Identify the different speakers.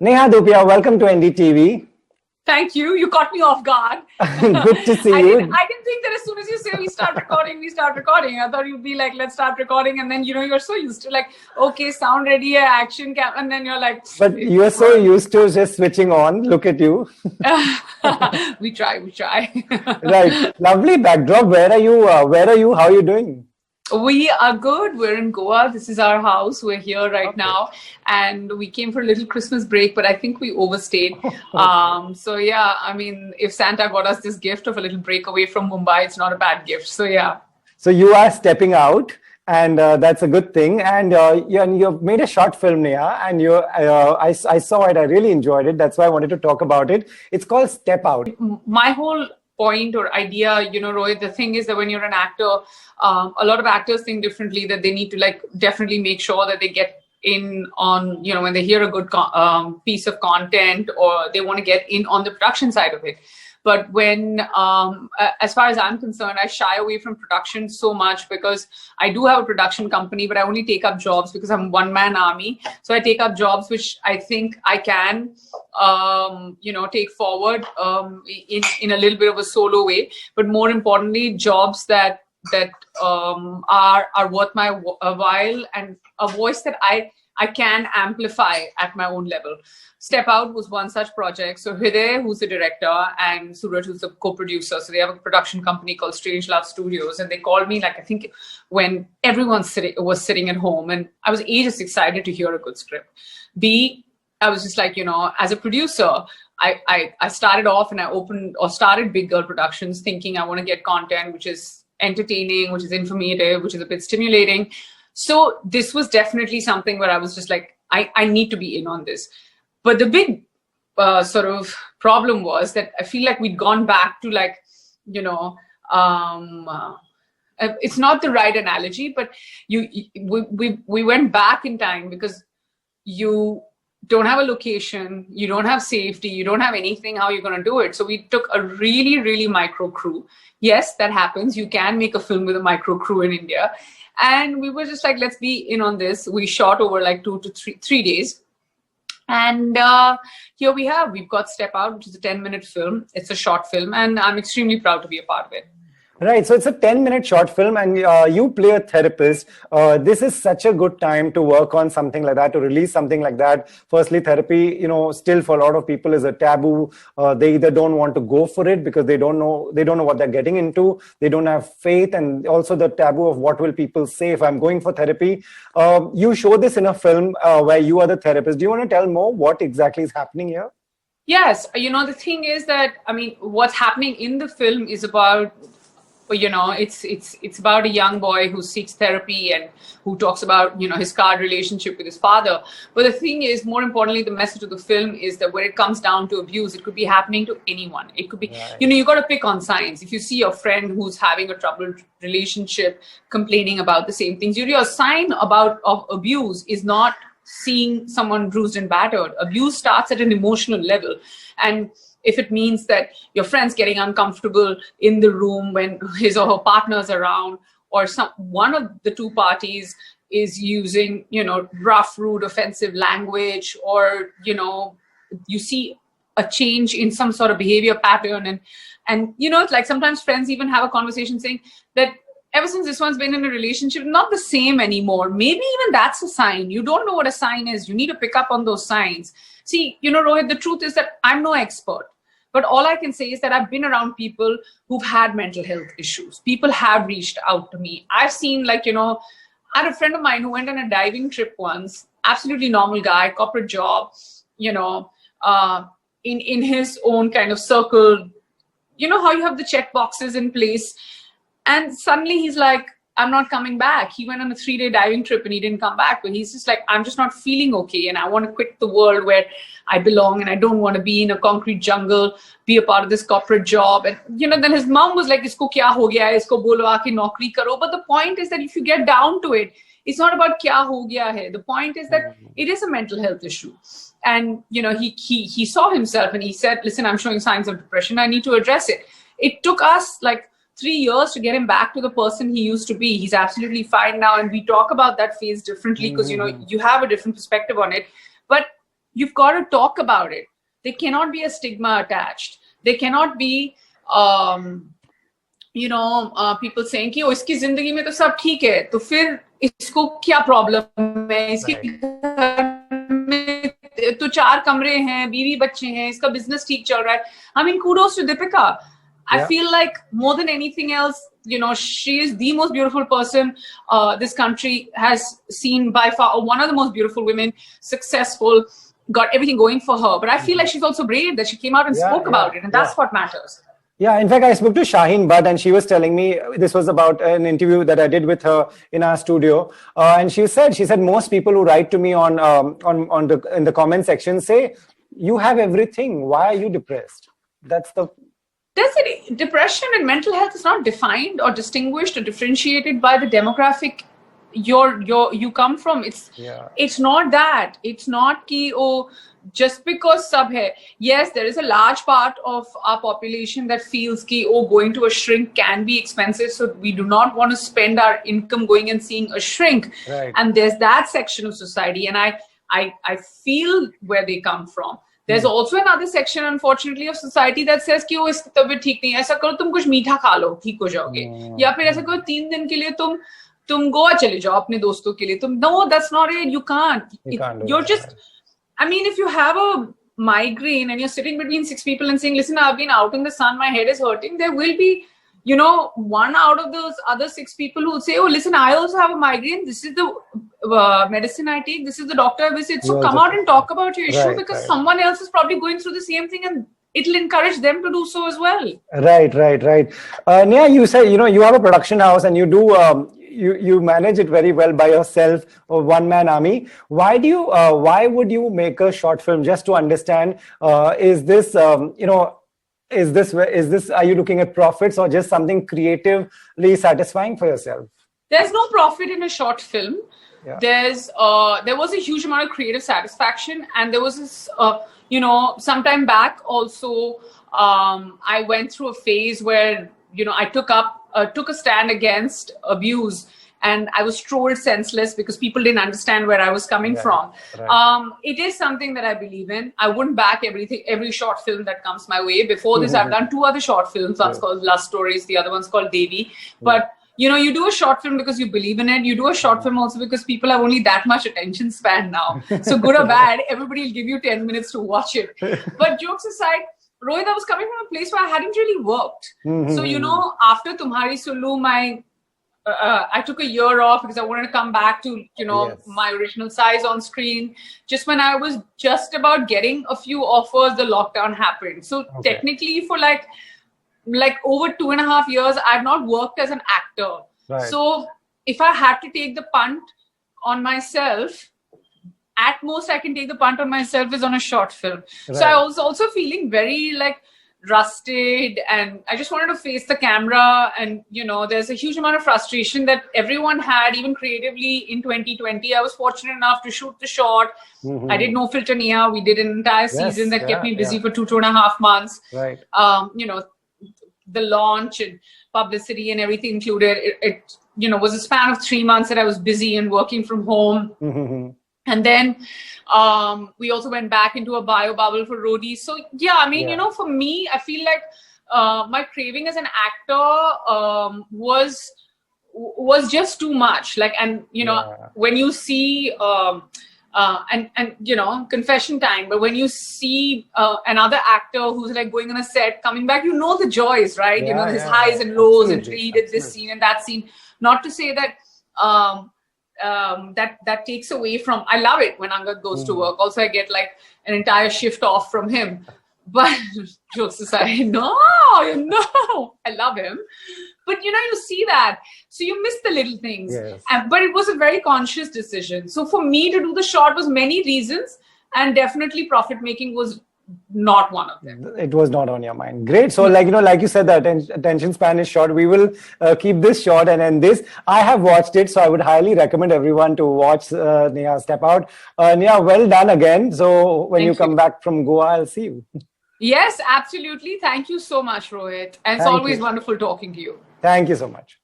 Speaker 1: Neha Dhupia, welcome to NDTV.
Speaker 2: Thank you. You caught me off guard.
Speaker 1: Good to see you.
Speaker 2: I didn't think that as soon as you say we start recording, we start recording. I thought you'd be like, let's start recording. And then, you're so used to like, okay, sound ready, action cam. And then you're like.
Speaker 1: But you're so used to just switching on. Look at you.
Speaker 2: We try.
Speaker 1: Right. Lovely backdrop. Where are you? How are you doing?
Speaker 2: We are good. We're in Goa. This is our house. We're here right now. And we came for a little Christmas break, but I think we overstayed. So yeah, I mean, if Santa got us this gift of a little break away from Mumbai, it's not a bad gift. So yeah.
Speaker 1: So you are stepping out, and that's a good thing. And you've made a short film, Neha, and I saw it. I really enjoyed it. That's why I wanted to talk about it. It's called Step Out.
Speaker 2: My whole point or idea, Rohit, the thing is that when you're an actor, a lot of actors think differently, that they need to like definitely make sure that they get in on, when they hear a good piece of content, or they want to get in on the production side of it. But when, as far as I'm concerned, I shy away from production so much because I do have a production company, but I only take up jobs because I'm one-man army. So I take up jobs which I think I can, take forward in a little bit of a solo way. But more importantly, jobs that are worth my while, and a voice that I can amplify at my own level. Step Out was one such project. So Hriday, who's the director, and Suraj, who's the co-producer. So they have a production company called Strange Love Studios. And they called me, I think when everyone was sitting at home. And I was A, just excited to hear a good script. B, I was just like, as a producer, I started off and I started Big Girl Productions thinking I want to get content which is entertaining, which is informative, which is a bit stimulating. So this was definitely something where I was just like, I need to be in on this. But the big sort of problem was that I feel like we'd gone back to it's not the right analogy, but we went back in time because you don't have a location, you don't have safety, you don't have anything, how you're going to do it. So we took a really, really micro crew. Yes, that happens. You can make a film with a micro crew in India. And we were just like, let's be in on this. We shot over like 2 to 3 days. And here we've got Step Out, which is a 10-minute film. It's a short film, and I'm extremely proud to be a part of it.
Speaker 1: Right. So it's a 10-minute short film, and you play a therapist. This is such a good time to work on something like that, to release something like that. Firstly, therapy, still for a lot of people is a taboo. They either don't want to go for it because they don't know what they're getting into. They don't have faith, and also the taboo of what will people say if I'm going for therapy. You show this in a film where you are the therapist. Do you want to tell more what exactly is happening here?
Speaker 2: Yes. The thing is that, what's happening in the film is about, it's about a young boy who seeks therapy and who talks about, his scarred relationship with his father. But the thing is, more importantly, the message of the film is that when it comes down to abuse, it could be happening to anyone. It could be, you got to pick on signs. If you see a friend who's having a troubled relationship, complaining about the same things, your sign of abuse is not seeing someone bruised and battered. Abuse starts at an emotional level. And if it means that your friend's getting uncomfortable in the room when his or her partner's around, or one of the two parties is using, rough, rude, offensive language, or, you see a change in some sort of behavior pattern. And it's like sometimes friends even have a conversation saying that ever since this one's been in a relationship, not the same anymore. Maybe even that's a sign. You don't know what a sign is. You need to pick up on those signs. See, Rohit, the truth is that I'm no expert. But all I can say is that I've been around people who've had mental health issues. People have reached out to me. I've seen I had a friend of mine who went on a diving trip once, absolutely normal guy, corporate job, in his own kind of circle. You know how you have the check boxes in place? And suddenly he's like, I'm not coming back. He went on a 3-day diving trip and he didn't come back. But he's just like, I'm just not feeling okay. And I want to quit the world where I belong. And I don't want to be in a concrete jungle, be a part of this corporate job. And, then his mom was like, isko kya ho gaya hai? Isko bolwa ke naukri karo. But the point is that if you get down to it, it's not about kya ho gaya hai. The point is that it is a mental health issue. And, he saw himself and he said, listen, I'm showing signs of depression. I need to address it. It took us 3 years to get him back to the person he used to be. He's absolutely fine now. And we talk about that phase differently because, you have a different perspective on it. But you've got to talk about it. There cannot be a stigma attached. There cannot be, people saying कि इसकी जिंदगी में तो सब ठीक है, तो फिर इसको क्या प्रॉब्लम है, इसके घर में तो 4 कमरे हैं, बीवी बच्चे हैं, इसका बिजनेस ठीक चल रहा है. I mean, kudos to Deepika. I feel like more than anything else, she is the most beautiful person this country has seen by far. One of the most beautiful women, successful, got everything going for her. But I feel like she's also brave that she came out and spoke about it, and that's what matters.
Speaker 1: Yeah, in fact, I spoke to Shaheen Butt, and she was telling me, this was about an interview that I did with her in our studio, and she said most people who write to me in the comment section say, you have everything. Why are you depressed?
Speaker 2: Depression and mental health is not defined or distinguished or differentiated by the demographic you come from. It's not that. It's not ki just because sab hai. Yes, there is a large part of our population that feels ki going to a shrink can be expensive, so we do not want to spend our income going and seeing a shrink.
Speaker 1: Right.
Speaker 2: And there's that section of society, and I feel where they come from. There's also another section, unfortunately, of society that says कि इसकी तबीयत ठीक नहीं है, ऐसा करो तुम कुछ मीठा खा लो, ठीक हो जाओगे, या फिर ऐसा करो 3 दिन के लिए तुम गोवा चले जाओ अपने दोस्तों के लिए. No, that's not it. You can't. You're just. I mean, if you have a migraine and you're sitting between 6 people and saying, "Listen, I've been out in the sun, my head is hurting," there will be, one out of those other 6 people who will say, "Oh, listen, I also have a migraine. This is the medicine I take. This is the doctor I visit." So come out and talk about your issue, because someone else is probably going through the same thing, and it'll encourage them to do so as well.
Speaker 1: Right. Neha, you say, you have a production house and you do, you manage it very well by yourself, or one-man army. Why would you make a short film? Just to understand, is this, are you looking at profits or just something creatively satisfying for yourself?
Speaker 2: There's no profit in a short film.
Speaker 1: Yeah.
Speaker 2: There was a huge amount of creative satisfaction, and there was this, sometime back also, I went through a phase where, I took a stand against abuse, and I was trolled senseless because people didn't understand where I was coming from. Right. It is something that I believe in. I wouldn't back every short film that comes my way. Before this, I've done 2 other short films. One's called Lust Stories, the other one's called Devi. But you do a short film because you believe in it. You do a short film also because people have only that much attention span now. So good or bad, everybody will give you 10 minutes to watch it. But jokes aside, Rohit, I was coming from a place where I hadn't really worked. So, after Tumhari Sullu, I took a year off because I wanted to come back to, my original size on screen. Just when I was just about getting a few offers, the lockdown happened. So technically for like over 2.5 years, I've not worked as an actor. Right. So if I had to take the punt on myself, at most I can take the punt on myself is on a short film. Right. So I was also feeling very rusted, and I just wanted to face the camera, and there's a huge amount of frustration that everyone had, even creatively, in 2020. I was fortunate enough to shoot the short. I did No Filter Neha. We did an entire season that kept me busy for 2.5 months.
Speaker 1: Right.
Speaker 2: The launch and publicity and everything included, it was a span of 3 months that I was busy and working from home. And then we also went back into a bio bubble for roadies. So for me, I feel like my craving as an actor was just too much. When you see confession time, but when you see another actor who's going on a set, coming back, the joys, right? His highs and lows. Absolutely. And he did this scene and that scene. Not to say that that takes away from. I love it when Angad goes to work. Also, I get an entire shift off from him. But jokes aside, no, I love him. But you see that, so you miss the little things. Yes. But it was a very conscious decision. So for me to do the short was many reasons, and definitely profit making was not one of them.
Speaker 1: It was not on your mind. Great. So like you said, the attention span is short. We will keep this short, and then this, I have watched it, so I would highly recommend everyone to watch Neha Step Out. Neha, well done again. So when you come back from Goa, I'll see you.
Speaker 2: Yes, absolutely. Thank you so much, Rohit. And it's always wonderful talking to you.
Speaker 1: Thank you so much.